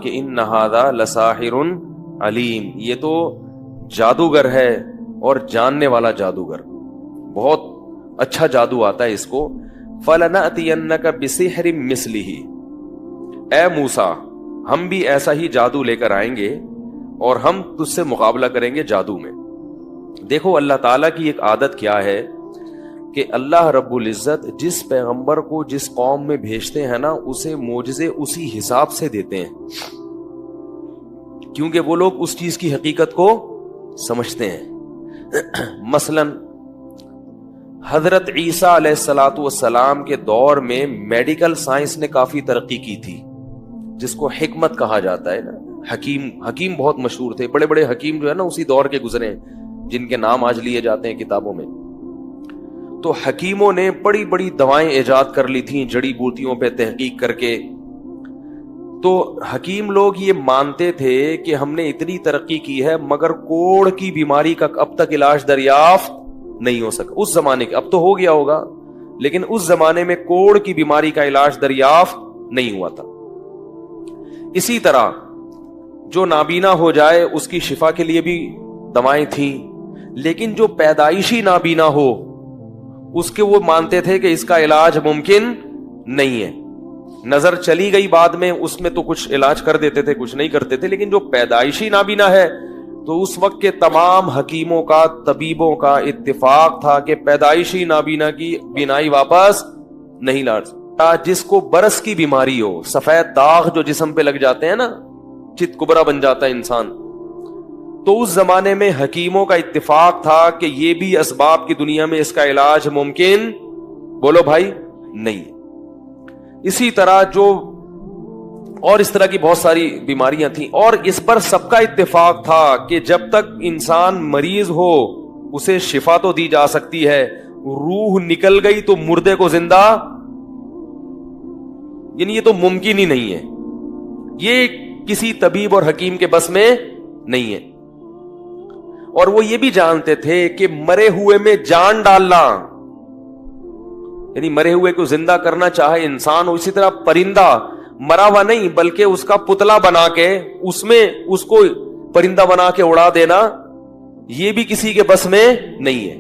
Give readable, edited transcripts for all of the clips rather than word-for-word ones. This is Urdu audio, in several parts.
کہ ان ھذا لساحر علیم، یہ تو جادوگر ہے اور جاننے والا جادوگر، بہت اچھا جادو آتا ہے اس کو. فَلَنَأْتِيَنَّكَ بِسِحْرٍ مِثْلِهِ، اے موسیٰ ہم بھی ایسا ہی جادو لے کر آئیں گے اور ہم تجھ سے مقابلہ کریں گے جادو میں. دیکھو اللہ تعالیٰ کی ایک عادت کیا ہے کہ اللہ رب العزت جس پیغمبر کو جس قوم میں بھیجتے ہیں نا، اسے معجزے اسی حساب سے دیتے ہیں، کیونکہ وہ لوگ اس چیز کی حقیقت کو سمجھتے ہیں. مثلا حضرت عیسیٰ علیہ السلام کے دور میں میڈیکل سائنس نے کافی ترقی کی تھی، جس کو حکمت کہا جاتا ہے نا. حکیم بہت مشہور تھے، بڑے بڑے حکیم جو ہے نا اسی دور کے گزرے ہیں، جن کے نام آج لیے جاتے ہیں کتابوں میں. تو حکیموں نے بڑی بڑی دوائیں ایجاد کر لی تھیں جڑی بوٹیوں پہ تحقیق کر کے. تو حکیم لوگ یہ مانتے تھے کہ ہم نے اتنی ترقی کی ہے مگر کوڑ کی بیماری کا اب تک علاج دریافت نہیں ہو سکا. اس زمانے کے، اب تو ہو گیا ہوگا، لیکن اس زمانے میں کوڑ کی بیماری کا علاج دریافت نہیں ہوا تھا. اسی طرح جو نابینا ہو جائے اس کی شفا کے لیے بھی دوائیں تھیں، لیکن جو پیدائشی نابینا ہو اس کے وہ مانتے تھے کہ اس کا علاج ممکن نہیں ہے. نظر چلی گئی بعد میں، اس میں تو کچھ علاج کر دیتے تھے، کچھ نہیں کرتے تھے، لیکن جو پیدائشی نابینا ہے تو اس وقت کے تمام حکیموں کا، طبیبوں کا اتفاق تھا کہ پیدائشی نابینا کی بینائی واپس نہیں لا سکتا. جس کو برس کی بیماری ہو، سفید داغ جو جسم پہ لگ جاتے ہیں نا، چت کبرا بن جاتا ہے انسان، تو اس زمانے میں حکیموں کا اتفاق تھا کہ یہ بھی اسباب کی دنیا میں اس کا علاج ممکن، بولو بھائی، نہیں. اسی طرح جو اور اس طرح کی بہت ساری بیماریاں تھیں، اور اس پر سب کا اتفاق تھا کہ جب تک انسان مریض ہو اسے شفا تو دی جا سکتی ہے، روح نکل گئی تو مردے کو زندہ، یعنی یہ تو ممکن ہی نہیں ہے، یہ کسی طبیب اور حکیم کے بس میں نہیں ہے. اور وہ یہ بھی جانتے تھے کہ مرے ہوئے میں جان ڈالنا، یعنی مرے ہوئے کو زندہ کرنا، چاہے انسان ہو، اسی طرح پرندہ مرا ہوا نہیں بلکہ اس کا پتلا بنا کے اس میں اس کو پرندہ بنا کے اڑا دینا، یہ بھی کسی کے بس میں نہیں ہے.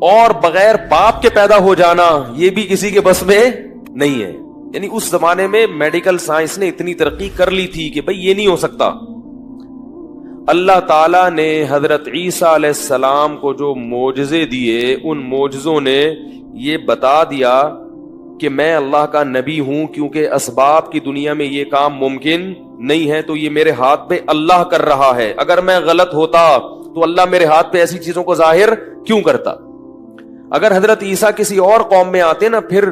اور بغیر باپ کے پیدا ہو جانا، یہ بھی کسی کے بس میں نہیں ہے. یعنی اس زمانے میں میڈیکل سائنس نے اتنی ترقی کر لی تھی کہ بھئی یہ نہیں ہو سکتا. اللہ تعالیٰ نے حضرت عیسیٰ علیہ السلام کو جو معجزے دیے، ان معجزوں نے یہ بتا دیا کہ میں اللہ کا نبی ہوں، کیونکہ اسباب کی دنیا میں یہ کام ممکن نہیں ہے، تو یہ میرے ہاتھ پہ اللہ کر رہا ہے. اگر میں غلط ہوتا تو اللہ میرے ہاتھ پہ ایسی چیزوں کو ظاہر کیوں کرتا؟ اگر حضرت عیسیٰ کسی اور قوم میں آتے نا، پھر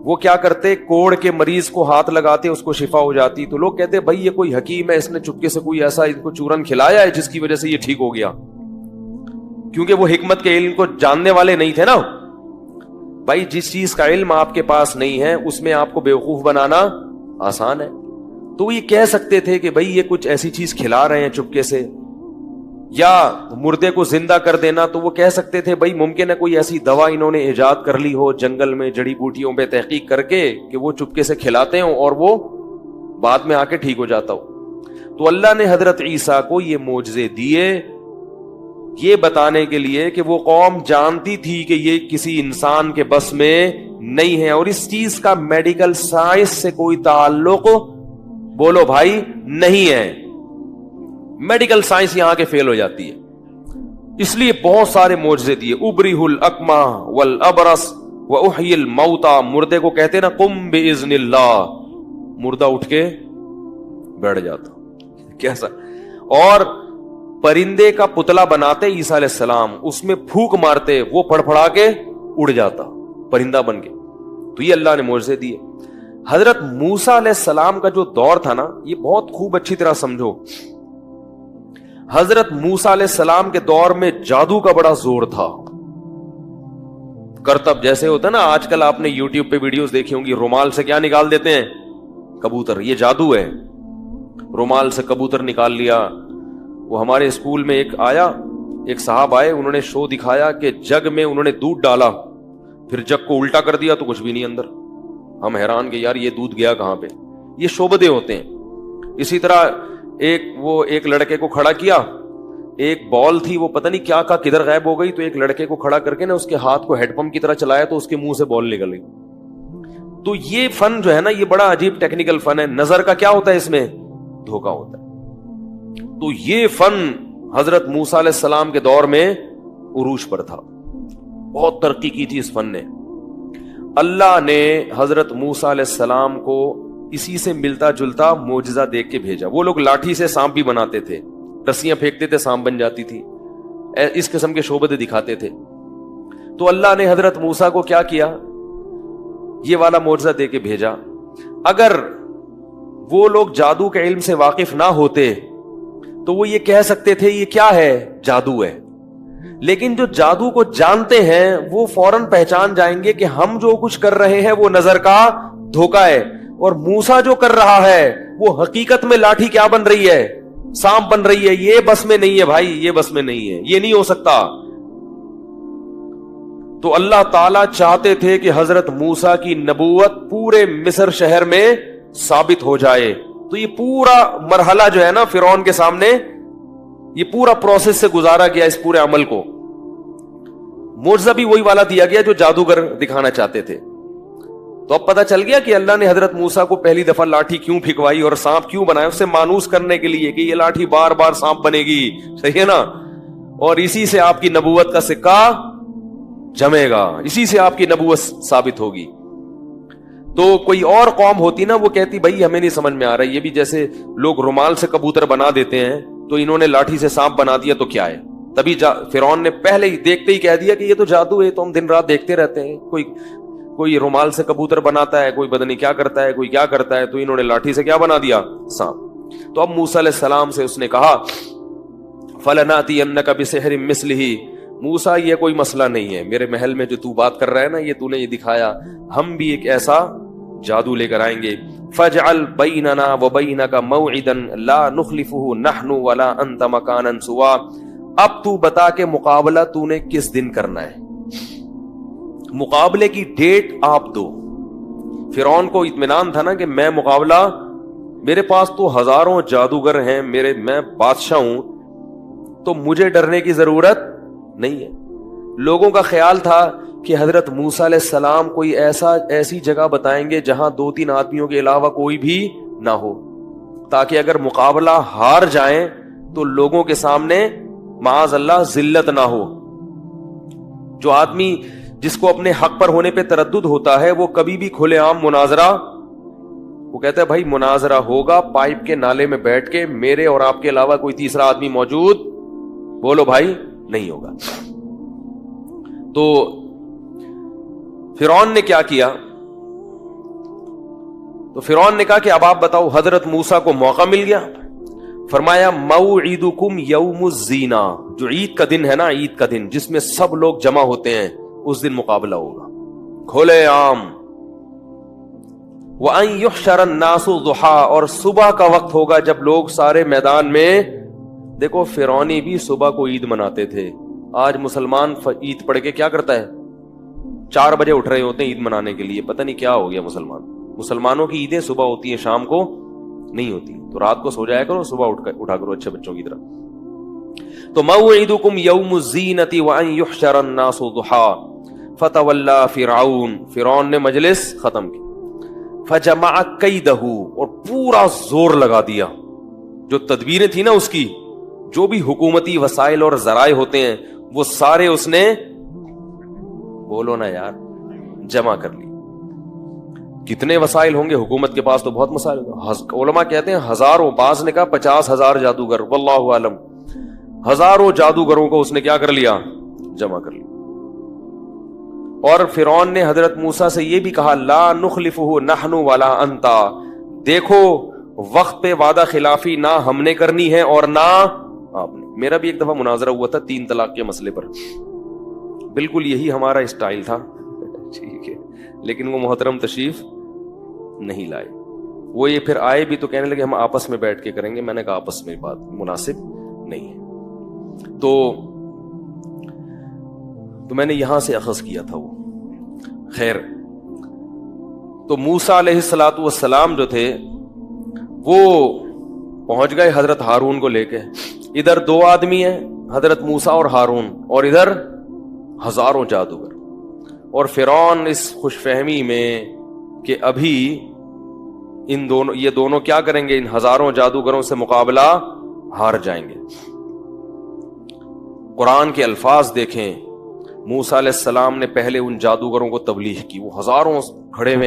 وہ کیا کرتے، کوڑ کے مریض کو ہاتھ لگاتے، اس کو شفا ہو جاتی، تو لوگ کہتے بھائی یہ کوئی حکیم ہے، اس نے چپکے سے کوئی ایسا ان کو چورن کھلایا ہے جس کی وجہ سے یہ ٹھیک ہو گیا، کیونکہ وہ حکمت کے علم کو جاننے والے نہیں تھے نا. بھائی جس چیز کا علم آپ کے پاس نہیں ہے اس میں آپ کو بیوقوف بنانا آسان ہے. تو یہ کہہ سکتے تھے کہ بھائی یہ کچھ ایسی چیز کھلا رہے ہیں چپکے سے، یا مردے کو زندہ کر دینا، تو وہ کہہ سکتے تھے بھائی ممکن ہے کوئی ایسی دوا انہوں نے ایجاد کر لی ہو جنگل میں جڑی بوٹیوں پہ تحقیق کر کے کہ وہ چپکے سے کھلاتے ہوں اور وہ بعد میں آ کے ٹھیک ہو جاتا ہو. تو اللہ نے حضرت عیسیٰ کو یہ معجزے دیے یہ بتانے کے لیے کہ وہ قوم جانتی تھی کہ یہ کسی انسان کے بس میں نہیں ہے، اور اس چیز کا میڈیکل سائنس سے کوئی تعلق، بولو بھائی، نہیں ہے. میڈیکل سائنس یہاں کے فیل ہو جاتی ہے، اس لیے بہت سارے معجزے دیے. ابریح الاکمہ والابرص واحیی الموتى، مردے کو کہتے نا قم باذن اللہ، مردہ اٹھ کے بیٹھ جاتا کیسا. اور پرندے کا پتلا بناتے عیسیٰ علیہ السلام، اس میں پھونک مارتے، وہ پھڑپھڑا کے اڑ جاتا پرندہ بن کے. تو یہ اللہ نے معجزے دیے. حضرت موسیٰ علیہ السلام کا جو دور تھا نا، یہ بہت خوب اچھی طرح سمجھو. حضرت موسیٰ علیہ السلام کے دور میں جادو کا بڑا زور تھا. کرتب جیسے ہوتا ہے نا، آج کل آپ نے یوٹیوب پہ ویڈیوز دیکھی ہوں گی، رومال سے کیا نکال دیتے ہیں، کبوتر. یہ جادو ہے، رومال سے کبوتر نکال لیا. وہ ہمارے اسکول میں ایک آیا، ایک صاحب آئے، انہوں نے شو دکھایا کہ جگ میں انہوں نے دودھ ڈالا، پھر جگ کو الٹا کر دیا تو کچھ بھی نہیں اندر. ہم حیران کہ یار یہ دودھ گیا کہاں پہ، یہ شعبدے ہوتے ہیں. اسی طرح ایک لڑکے کو کھڑا کیا, ایک بال تھی وہ پتہ نہیں کیا کدھر غائب ہو گئی, تو ایک لڑکے کو کھڑا کر کے نا اس کے ہاتھ کو ہیڈ پمپ کی طرح چلایا تو اس کے منہ سے بال نکل گئی. تو یہ فن جو ہے نا یہ بڑا عجیب ٹیکنیکل فن ہے. نظر کا کیا ہوتا ہے اس میں؟ دھوکا ہوتا ہے. تو یہ فن حضرت موسیٰ علیہ السلام کے دور میں عروج پر تھا, بہت ترقی کی تھی اس فن نے. اللہ نے حضرت موسیٰ علیہ السلام کو اسی سے ملتا جلتا معجزہ دیکھ کے بھیجا. وہ لوگ لاٹھی سے سانپ بھی بناتے تھے, رسیاں پھینکتے تھے سانپ بن جاتی تھی, اس قسم کے شعبدے دکھاتے تھے. تو اللہ نے حضرت موسیٰ کو کیا کیا, یہ والا معجزہ دے کے بھیجا. اگر وہ لوگ جادو کے علم سے واقف نہ ہوتے تو وہ یہ کہہ سکتے تھے یہ کیا ہے, جادو ہے. لیکن جو جادو کو جانتے ہیں وہ فوراً پہچان جائیں گے کہ ہم جو کچھ کر رہے ہیں وہ نظر کا دھوکا ہے, اور موسیٰ جو کر رہا ہے وہ حقیقت میں لاٹھی کیا بن رہی ہے, سانپ بن رہی ہے. یہ بس میں نہیں ہے بھائی, یہ بس میں نہیں ہے, یہ نہیں ہو سکتا. تو اللہ تعالیٰ چاہتے تھے کہ حضرت موسیٰ کی نبوت پورے مصر شہر میں ثابت ہو جائے. تو یہ پورا مرحلہ جو ہے نا فرعون کے سامنے, یہ پورا پروسیس سے گزارا گیا اس پورے عمل کو. معجزہ بھی وہی والا دیا گیا جو جادوگر دکھانا چاہتے تھے. تو اب پتہ چل گیا کہ اللہ نے حضرت موسیٰ کو پہلی دفعہ لاٹھی کیوں پھکوائی اور سانپ کیوں بنایا, اس سے مانوس کرنے کے لیے کہ یہ لاٹھی بار بار سانپ بنے گی, صحیح ہے نا, اور اسی سے آپ کی نبوت کا سکہ جمے گا, اسی سے آپ کی نبوت ثابت ہوگی. تو کوئی اور قوم ہوتی نا وہ کہتی بھائی ہمیں نہیں سمجھ میں آ رہا, یہ بھی جیسے لوگ رومال سے کبوتر بنا دیتے ہیں تو انہوں نے لاٹھی سے سانپ بنا دیا تو کیا ہے. تبھی فرعون نے پہلے ہی دیکھتے ہی کہہ دیا کہ یہ تو جادو ہے, تو ہم دن رات دیکھتے رہتے ہیں, کوئی رومال سے کبوتر بناتا ہے, کوئی بدنی کیا کرتا ہے, کوئی کیا کرتا ہے, تو انہوں نے لاٹھی سے کیا بنا دیا, سانپ. تو اب موسیٰ علیہ السلام سے اس نے کہا فَلَنَأْتِيَنَّكَ بِسِحْرٍ مِثْلِهِ, موسیٰ یہ کوئی مسئلہ نہیں ہے, میرے محل میں جو تو بات کر رہا ہے نا, یہ تو نے یہ دکھایا, ہم بھی ایک ایسا جادو لے کر آئیں گے. فَاجْعَلْ بَيْنَنَا وَبَيْنَكَ مَوْعِدًا لَا نُخْلِفُهُ نَحْنُ وَلَا أَنْتَ مَكَانًا سُوًى, اب تو بتا کہ مقابلہ تو نے کس دن کرنا ہے, مقابلے کی ڈیٹ آپ دو. فرعون کو اطمینان تھا نا کہ میں مقابلہ, میرے پاس تو ہزاروں جادوگر ہیں, میں بادشاہ ہوں, تو مجھے ڈرنے کی ضرورت نہیں ہے. لوگوں کا خیال تھا کہ حضرت موسیٰ علیہ السلام کوئی ایسی جگہ بتائیں گے جہاں 2-3 آدمیوں کے علاوہ کوئی بھی نہ ہو, تاکہ اگر مقابلہ ہار جائیں تو لوگوں کے سامنے معاذ اللہ ذلت نہ ہو. جو آدمی جس کو اپنے حق پر ہونے پہ تردد ہوتا ہے وہ کبھی بھی کھلے عام مناظرہ, وہ کہتا ہے بھائی مناظرہ ہوگا پائپ کے نالے میں بیٹھ کے, میرے اور آپ کے علاوہ کوئی تیسرا آدمی موجود, بولو بھائی, نہیں ہوگا. تو فرعون نے کیا کیا, تو فرعون نے کہا کہ اب آپ بتاؤ. حضرت موسیٰ کو موقع مل گیا, فرمایا موعدکم یوم الزینہ, جو عید کا دن ہے نا, عید کا دن جس میں سب لوگ جمع ہوتے ہیں, اس دن مقابلہ ہوگا کھلے عام. وَأَن يُحْشَرَ النَّاسُ ضُحًى, اور صبح کا وقت ہوگا جب لوگ سارے میدان میں. دیکھو فرعونی بھی صبح کو عید مناتے تھے, آج مسلمان عید پڑھ کے کیا کرتا ہے, 4 بجے اٹھ رہے ہوتے ہیں عید منانے کے لیے. پتہ نہیں کیا ہو گیا مسلمانوں کی عیدیں صبح ہوتی ہیں, شام کو نہیں ہوتی. تو رات کو سو جایا کرو, صبح اٹھا کرو اچھے بچوں کی طرح. تو موعدکم یوم الزینۃ وان یحشر الناس ضحی فتولی فرعون, فرعون نے مجلس ختم کی. فجمع کیدہ, اور پورا زور لگا دیا, جو تدبیریں تھی نا اس کی, جو بھی حکومتی وسائل اور ذرائع ہوتے ہیں وہ سارے اس نے, بولو نا یار, جمع کر لی. کتنے وسائل ہوں گے حکومت کے پاس, تو بہت مسائل ہوں. علماء کہتے ہیں ہزاروں, بعض نے کہا 50,000 جادوگر, واللہ عالم, ہزاروں جادوگروں کو اس نے کیا کر لیا, جمع کر لیا. اور فرعون نے حضرت موسیٰ سے یہ بھی کہا لا نخلفہ نحن ولا انتا, دیکھو وقت پہ وعدہ خلافی نہ ہم نے کرنی ہے اور نہ آپ نے. میرا بھی ایک دفعہ مناظرہ ہوا تھا 3 طلاق کے مسئلے پر, بالکل یہی ہمارا اسٹائل تھا, ٹھیک ہے, لیکن وہ محترم تشریف نہیں لائے. وہ یہ پھر آئے بھی تو کہنے لگے ہم آپس میں بیٹھ کے کریں گے. میں نے کہا آپس میں بات مناسب نہیں ہے. تو میں نے یہاں سے اخذ کیا تھا وہ. خیر, تو موسیٰ علیہ السلام جو تھے وہ پہنچ گئے حضرت ہارون کو لے کے. ادھر 2 آدمی ہیں حضرت موسیٰ اور ہارون, اور ادھر ہزاروں جادوگر. اور فرعون اس خوش فہمی میں کہ ابھی یہ دونوں کیا کریں گے, ان ہزاروں جادوگروں سے مقابلہ ہار جائیں گے. قرآن کے الفاظ دیکھیں, موسیٰ علیہ السلام نے پہلے ان جادوگروں کو تبلیغ کی, وہ ہزاروں کھڑے ہوئے